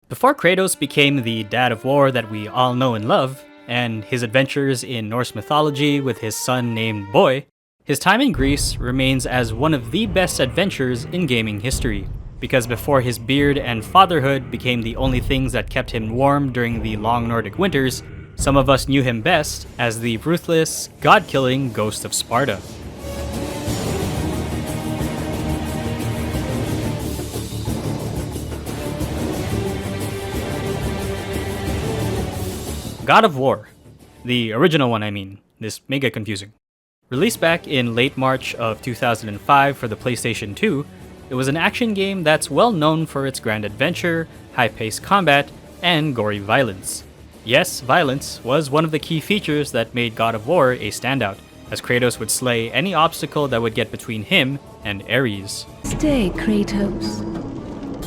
Before Kratos became the dad of war that we all know and love, and his adventures in Norse mythology with his son named Boy, his time in Greece remains as one of the best adventures in gaming history. Because before his beard and fatherhood became the only things that kept him warm during the long Nordic winters, some of us knew him best as the ruthless, god-killing Ghost of Sparta. God of War. The original one, I mean. This may get confusing. Released back in late March of 2005 for the PlayStation 2, it was an action game that's well known for its grand adventure, high-paced combat, and gory violence. Yes, violence was one of the key features that made God of War a standout, as Kratos would slay any obstacle that would get between him and Ares. Stay, Kratos.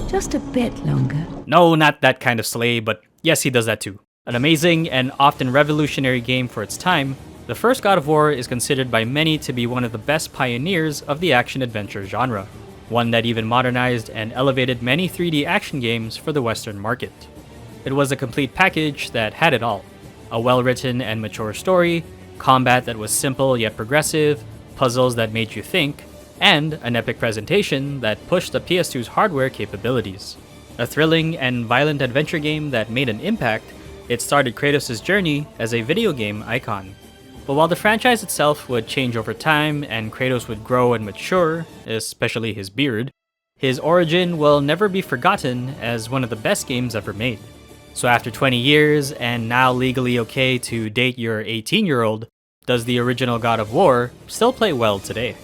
Just a bit longer. No, not that kind of slay, but yes, he does that too. An amazing and often revolutionary game for its time, the first God of War is considered by many to be one of the best pioneers of the action-adventure genre, one that even modernized and elevated many 3D action games for the Western market. It was a complete package that had it all: a well-written and mature story, combat that was simple yet progressive, puzzles that made you think, and an epic presentation that pushed the PS2's hardware capabilities. A thrilling and violent adventure game that made an impact, it started Kratos' journey as a video game icon. But while the franchise itself would change over time and Kratos would grow and mature, especially his beard, his origin will never be forgotten as one of the best games ever made. So after 20 years and now legally okay to date your 18-year-old, does the original God of War still play well today?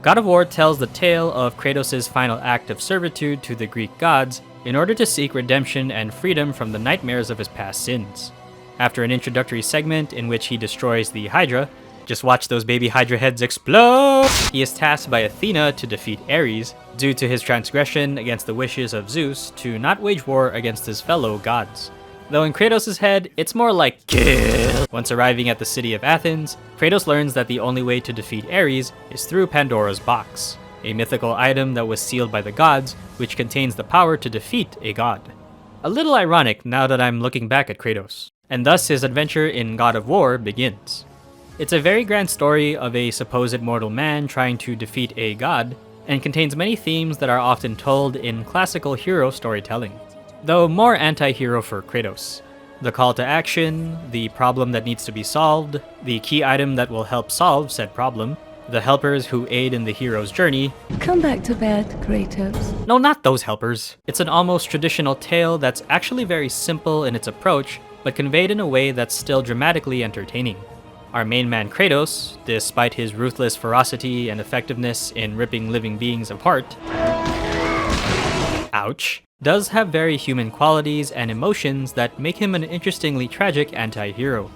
God of War tells the tale of Kratos' final act of servitude to the Greek gods in order to seek redemption and freedom from the nightmares of his past sins. After an introductory segment in which he destroys the Hydra, just watch those baby Hydra heads explode! He is tasked by Athena to defeat Ares, due to his transgression against the wishes of Zeus to not wage war against his fellow gods. Though in Kratos' head, it's more like kill. Once arriving at the city of Athens, Kratos learns that the only way to defeat Ares is through Pandora's box, a mythical item that was sealed by the gods, which contains the power to defeat a god. A little ironic now that I'm looking back at Kratos, and thus his adventure in God of War begins. It's a very grand story of a supposed mortal man trying to defeat a god, and contains many themes that are often told in classical hero storytelling, though more anti-hero for Kratos. The call to action, the problem that needs to be solved, the key item that will help solve said problem, the helpers who aid in the hero's journey. Come back to bed, Kratos. No, not those helpers. It's an almost traditional tale that's actually very simple in its approach, but conveyed in a way that's still dramatically entertaining. Our main man Kratos, despite his ruthless ferocity and effectiveness in ripping living beings apart, ouch, does have very human qualities and emotions that make him an interestingly tragic anti-hero.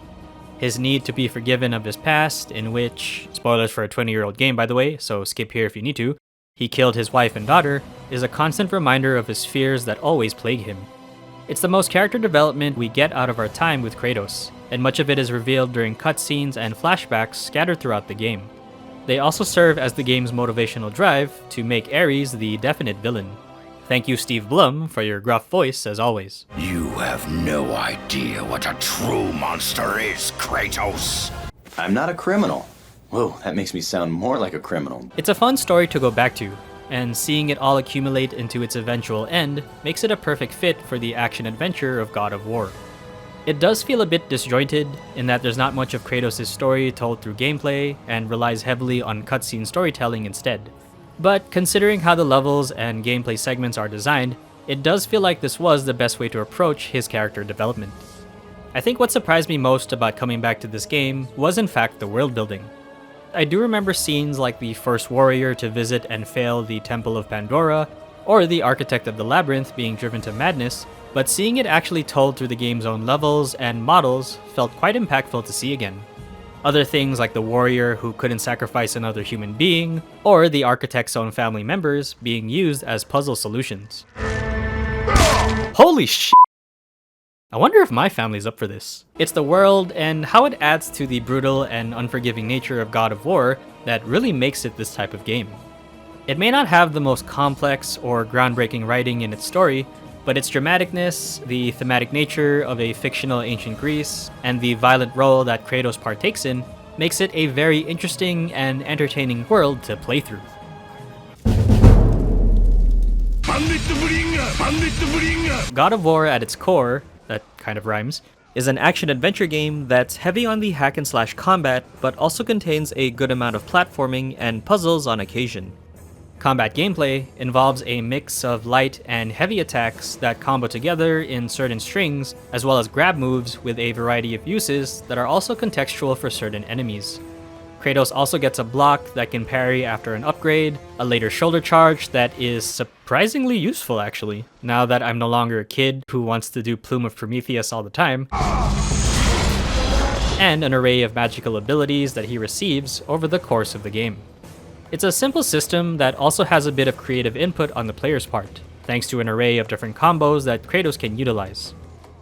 His need to be forgiven of his past, in which, spoilers for a 20-year-old game by the way, so skip here if you need to, he killed his wife and daughter, is a constant reminder of his fears that always plague him. It's the most character development we get out of our time with Kratos, and much of it is revealed during cutscenes and flashbacks scattered throughout the game. They also serve as the game's motivational drive to make Ares the definite villain. Thank you, Steve Blum, for your gruff voice, as always. You have no idea what a true monster is, Kratos. I'm not a criminal. Whoa, that makes me sound more like a criminal. It's a fun story to go back to, and seeing it all accumulate into its eventual end makes it a perfect fit for the action-adventure of God of War. It does feel a bit disjointed, in that there's not much of Kratos' story told through gameplay, and relies heavily on cutscene storytelling instead. But considering how the levels and gameplay segments are designed, it does feel like this was the best way to approach his character development. I think what surprised me most about coming back to this game was in fact the world building. I do remember scenes like the first warrior to visit and fail the Temple of Pandora, or the architect of the labyrinth being driven to madness, but seeing it actually told through the game's own levels and models felt quite impactful to see again. Other things like the warrior who couldn't sacrifice another human being, or the architect's own family members being used as puzzle solutions. Holy shit! I wonder if my family's up for this. It's the world and how it adds to the brutal and unforgiving nature of God of War that really makes it this type of game. It may not have the most complex or groundbreaking writing in its story, but its dramaticness, the thematic nature of a fictional ancient Greece, and the violent role that Kratos partakes in makes it a very interesting and entertaining world to play through. God of War at its core, that kind of rhymes, is an action-adventure game that's heavy on the hack-and-slash combat, but also contains a good amount of platforming and puzzles on occasion. Combat gameplay involves a mix of light and heavy attacks that combo together in certain strings, as well as grab moves with a variety of uses that are also contextual for certain enemies. Kratos also gets a block that can parry after an upgrade, a later shoulder charge that is surprisingly useful actually, now that I'm no longer a kid who wants to do Plume of Prometheus all the time, and an array of magical abilities that he receives over the course of the game. It's a simple system that also has a bit of creative input on the player's part, thanks to an array of different combos that Kratos can utilize.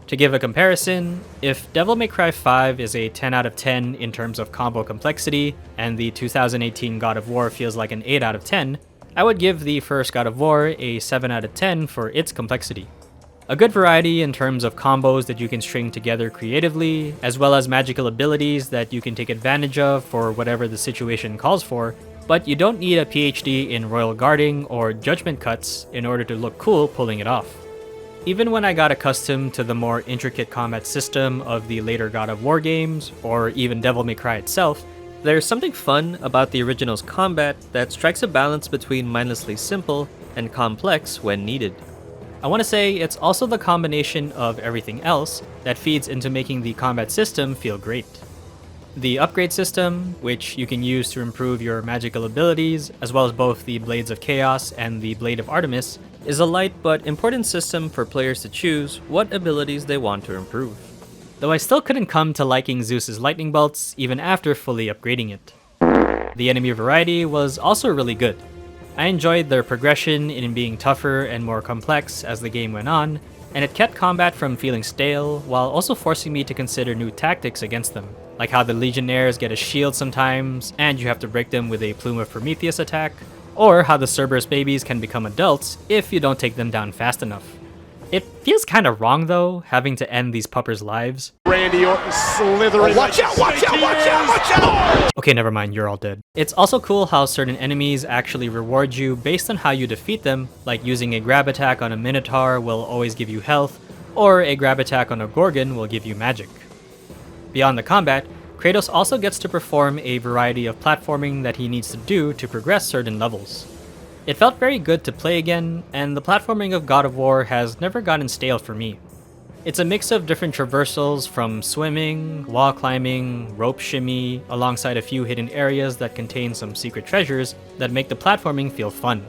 To give a comparison, if Devil May Cry 5 is a 10 out of 10 in terms of combo complexity, and the 2018 God of War feels like an 8 out of 10, I would give the first God of War a 7 out of 10 for its complexity. A good variety in terms of combos that you can string together creatively, as well as magical abilities that you can take advantage of for whatever the situation calls for, but you don't need a PhD in royal guarding or judgment cuts in order to look cool pulling it off. Even when I got accustomed to the more intricate combat system of the later God of War games, or even Devil May Cry itself, there's something fun about the original's combat that strikes a balance between mindlessly simple and complex when needed. I want to say it's also the combination of everything else that feeds into making the combat system feel great. The upgrade system, which you can use to improve your magical abilities, as well as both the Blades of Chaos and the Blade of Artemis, is a light but important system for players to choose what abilities they want to improve. Though I still couldn't come to liking Zeus's lightning bolts even after fully upgrading it. The enemy variety was also really good. I enjoyed their progression in being tougher and more complex as the game went on, and it kept combat from feeling stale while also forcing me to consider new tactics against them, like how the Legionnaires get a shield sometimes and you have to break them with a Plume of Prometheus attack, or how the Cerberus babies can become adults if you don't take them down fast enough. It feels kinda wrong though, having to end these puppers' lives. Randy Orton slithering. Watch out, watch out, watch out, watch out! Okay, never mind, you're all dead. It's also cool how certain enemies actually reward you based on how you defeat them, like using a grab attack on a Minotaur will always give you health, or a grab attack on a Gorgon will give you magic. Beyond the combat, Kratos also gets to perform a variety of platforming that he needs to do to progress certain levels. It felt very good to play again, and the platforming of God of War has never gotten stale for me. It's a mix of different traversals from swimming, wall climbing, rope shimmy, alongside a few hidden areas that contain some secret treasures that make the platforming feel fun.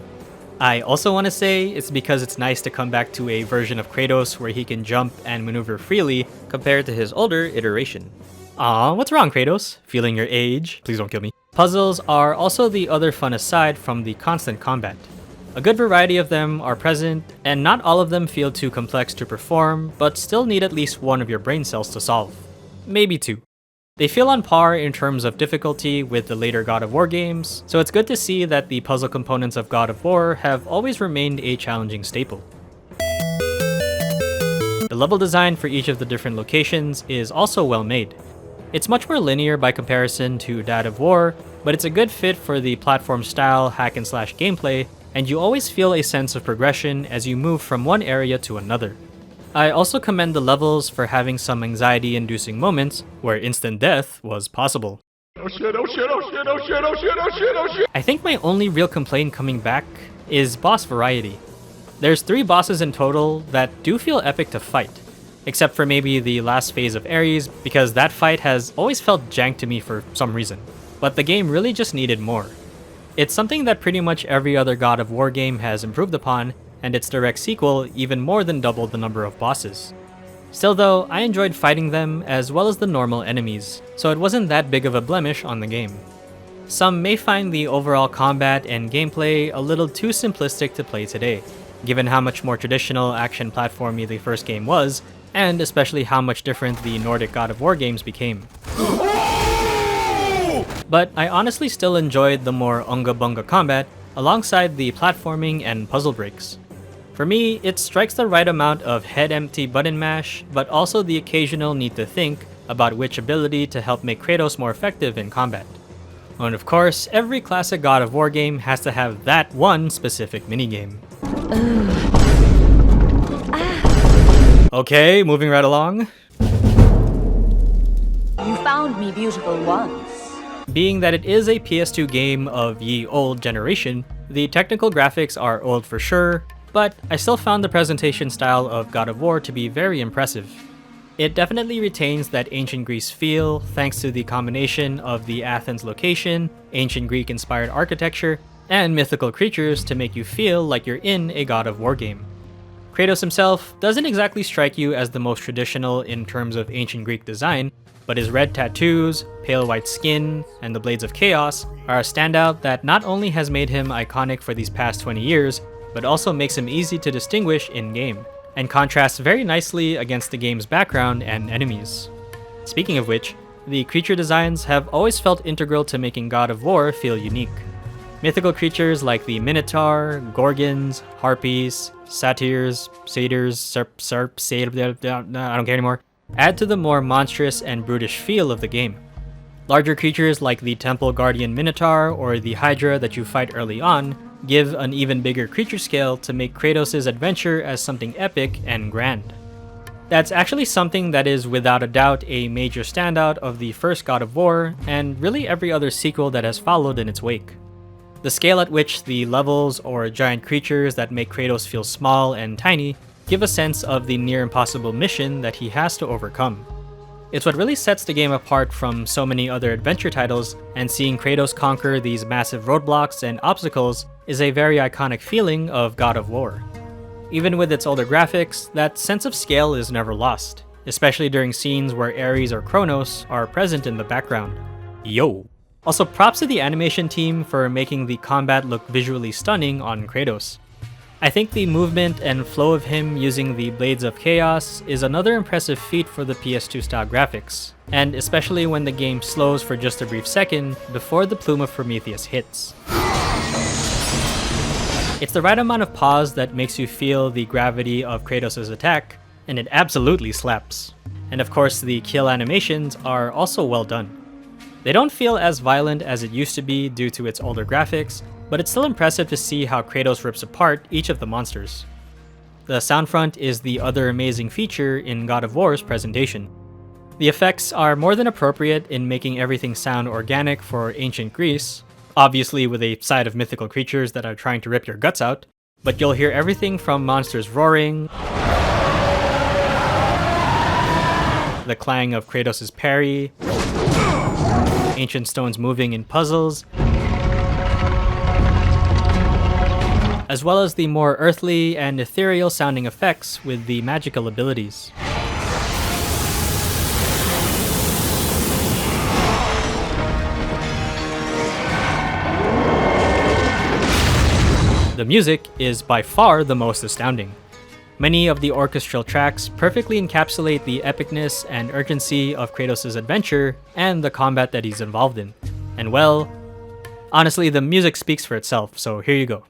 I also want to say it's because it's nice to come back to a version of Kratos where he can jump and maneuver freely compared to his older iteration. Aw, what's wrong, Kratos? Feeling your age? Please don't kill me. Puzzles are also the other fun aside from the constant combat. A good variety of them are present, and not all of them feel too complex to perform, but still need at least one of your brain cells to solve. Maybe two. They feel on par in terms of difficulty with the later God of War games, so it's good to see that the puzzle components of God of War have always remained a challenging staple. The level design for each of the different locations is also well made. It's much more linear by comparison to God of War, but it's a good fit for the platform style hack and slash gameplay, and you always feel a sense of progression as you move from one area to another. I also commend the levels for having some anxiety-inducing moments where instant death was possible. Oh shit, oh shit, oh shit, oh shit, oh shit, oh shit, oh shit! I think my only real complaint coming back is boss variety. There's 3 bosses in total that do feel epic to fight, except for maybe the last phase of Ares, because that fight has always felt jank to me for some reason. But the game really just needed more. It's something that pretty much every other God of War game has improved upon, and its direct sequel even more than doubled the number of bosses. Still though, I enjoyed fighting them as well as the normal enemies, so it wasn't that big of a blemish on the game. Some may find the overall combat and gameplay a little too simplistic to play today, given how much more traditional action platformy the first game was, and especially how much different the Nordic God of War games became. But I honestly still enjoyed the more unga bunga combat, alongside the platforming and puzzle breaks. For me, it strikes the right amount of head-empty button mash, but also the occasional need to think about which ability to help make Kratos more effective in combat. And of course, every classic God of War game has to have that one specific minigame. Okay, moving right along. You found me beautiful once. Being that it is a PS2 game of ye old generation, the technical graphics are old for sure, but I still found the presentation style of God of War to be very impressive. It definitely retains that ancient Greece feel thanks to the combination of the Athens location, ancient Greek inspired architecture, and mythical creatures to make you feel like you're in a God of War game. Kratos himself doesn't exactly strike you as the most traditional in terms of ancient Greek design, but his red tattoos, pale white skin, and the Blades of Chaos are a standout that not only has made him iconic for these past 20 years, but also makes him easy to distinguish in-game, and contrasts very nicely against the game's background and enemies. Speaking of which, the creature designs have always felt integral to making God of War feel unique. Mythical creatures like the Minotaur, Gorgons, Harpies, Satyrs, Satyrs, I don't care anymore, add to the more monstrous and brutish feel of the game. Larger creatures like the Temple Guardian Minotaur or the Hydra that you fight early on give an even bigger creature scale to make Kratos' adventure as something epic and grand. That's actually something that is without a doubt a major standout of the first God of War, and really every other sequel that has followed in its wake. The scale at which the levels or giant creatures that make Kratos feel small and tiny give a sense of the near impossible mission that he has to overcome. It's what really sets the game apart from so many other adventure titles, and seeing Kratos conquer these massive roadblocks and obstacles is a very iconic feeling of God of War. Even with its older graphics, that sense of scale is never lost, especially during scenes where Ares or Kronos are present in the background. Yo! Also, props to the animation team for making the combat look visually stunning on Kratos. I think the movement and flow of him using the Blades of Chaos is another impressive feat for the PS2 style graphics, and especially when the game slows for just a brief second before the plume of Prometheus hits. It's the right amount of pause that makes you feel the gravity of Kratos' attack, and it absolutely slaps. And of course, the kill animations are also well done. They don't feel as violent as it used to be due to its older graphics, but it's still impressive to see how Kratos rips apart each of the monsters. The sound front is the other amazing feature in God of War's presentation. The effects are more than appropriate in making everything sound organic for ancient Greece, obviously with a side of mythical creatures that are trying to rip your guts out, but you'll hear everything from monsters roaring, the clang of Kratos' parry, ancient stones moving in puzzles, as well as the more earthly and ethereal sounding effects with the magical abilities. The music is by far the most astounding. Many of the orchestral tracks perfectly encapsulate the epicness and urgency of Kratos' adventure and the combat that he's involved in. And well, honestly, the music speaks for itself, so here you go.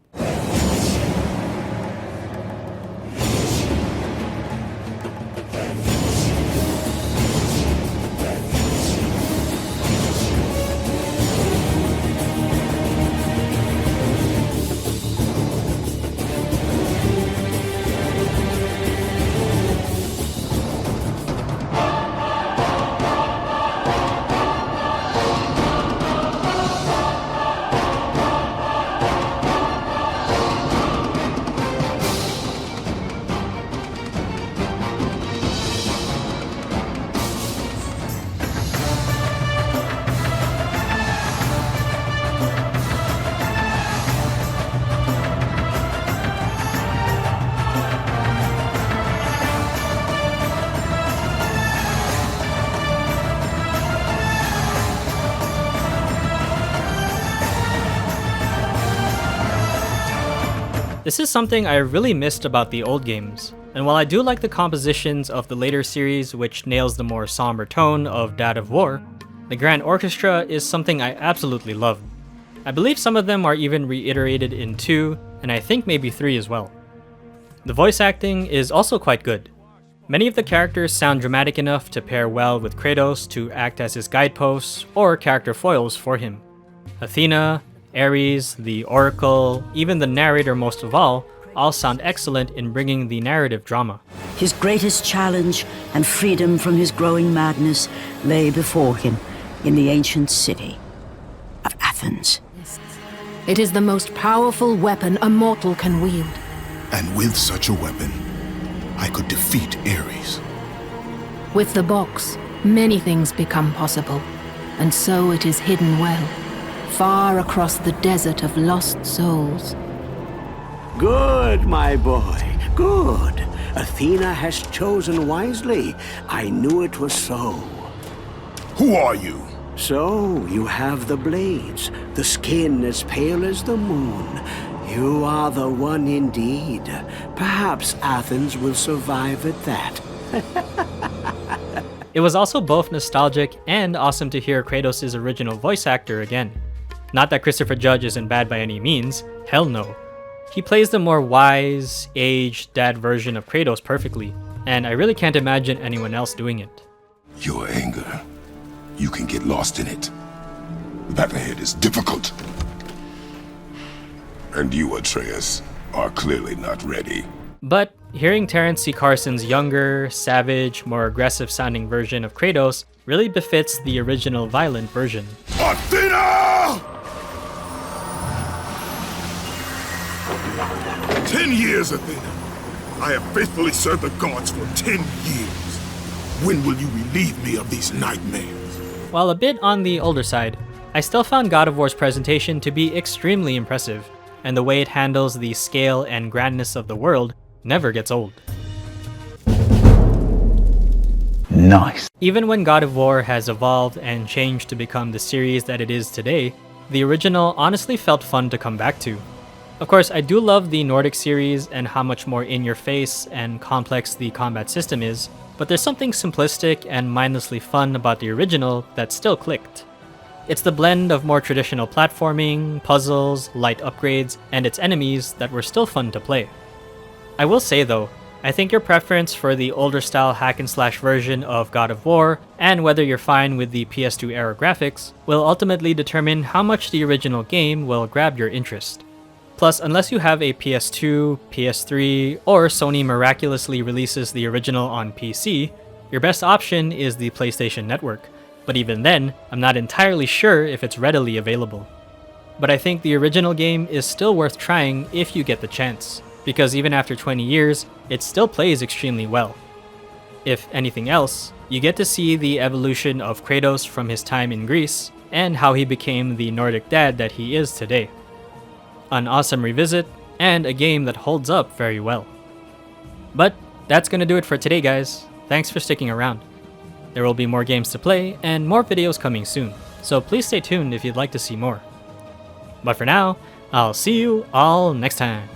This is something I really missed about the old games, and while I do like the compositions of the later series which nails the more somber tone of God of War, the grand orchestra is something I absolutely love. I believe some of them are even reiterated in 2, and I think maybe 3 as well. The voice acting is also quite good. Many of the characters sound dramatic enough to pair well with Kratos to act as his guideposts or character foils for him. Athena, Ares, the Oracle, even the narrator most of all sound excellent in bringing the narrative drama. His greatest challenge and freedom from his growing madness lay before him in the ancient city of Athens. It is the most powerful weapon a mortal can wield. And with such a weapon, I could defeat Ares. With the box, many things become possible, and so it is hidden well, far across the desert of lost souls. Good, my boy, good. Athena has chosen wisely. I knew it was so. Who are you? So, you have the blades, the skin as pale as the moon. You are the one indeed. Perhaps Athens will survive at that. It was also both nostalgic and awesome to hear Kratos' original voice actor again. Not that Christopher Judge isn't bad by any means, hell no. He plays the more wise, aged dad version of Kratos perfectly, and I really can't imagine anyone else doing it. Your anger. You can get lost in it. The path ahead is difficult. And you, Atreus, are clearly not ready. But hearing Terrence C. Carson's younger, savage, more aggressive sounding version of Kratos really befits the original violent version. Athena! 10 years, Athena. I have faithfully served the gods for 10 years. When will you relieve me of these nightmares? While a bit on the older side, I still found God of War's presentation to be extremely impressive, and the way it handles the scale and grandness of the world never gets old. Nice. Even when God of War has evolved and changed to become the series that it is today, the original honestly felt fun to come back to. Of course, I do love the Nordic series and how much more in-your-face and complex the combat system is, but there's something simplistic and mindlessly fun about the original that still clicked. It's the blend of more traditional platforming, puzzles, light upgrades, and its enemies that were still fun to play. I will say though, I think your preference for the older style hack and slash version of God of War, and whether you're fine with the PS2 era graphics, will ultimately determine how much the original game will grab your interest. Plus, unless you have a PS2, PS3, or Sony miraculously releases the original on PC, your best option is the PlayStation Network. But even then, I'm not entirely sure if it's readily available. But I think the original game is still worth trying if you get the chance, because even after 20 years, it still plays extremely well. If anything else, you get to see the evolution of Kratos from his time in Greece, and how he became the Nordic dad that he is today. An awesome revisit, and a game that holds up very well. But that's gonna do it for today, guys. Thanks for sticking around. There will be more games to play, and more videos coming soon, so please stay tuned if you'd like to see more. But for now, I'll see you all next time.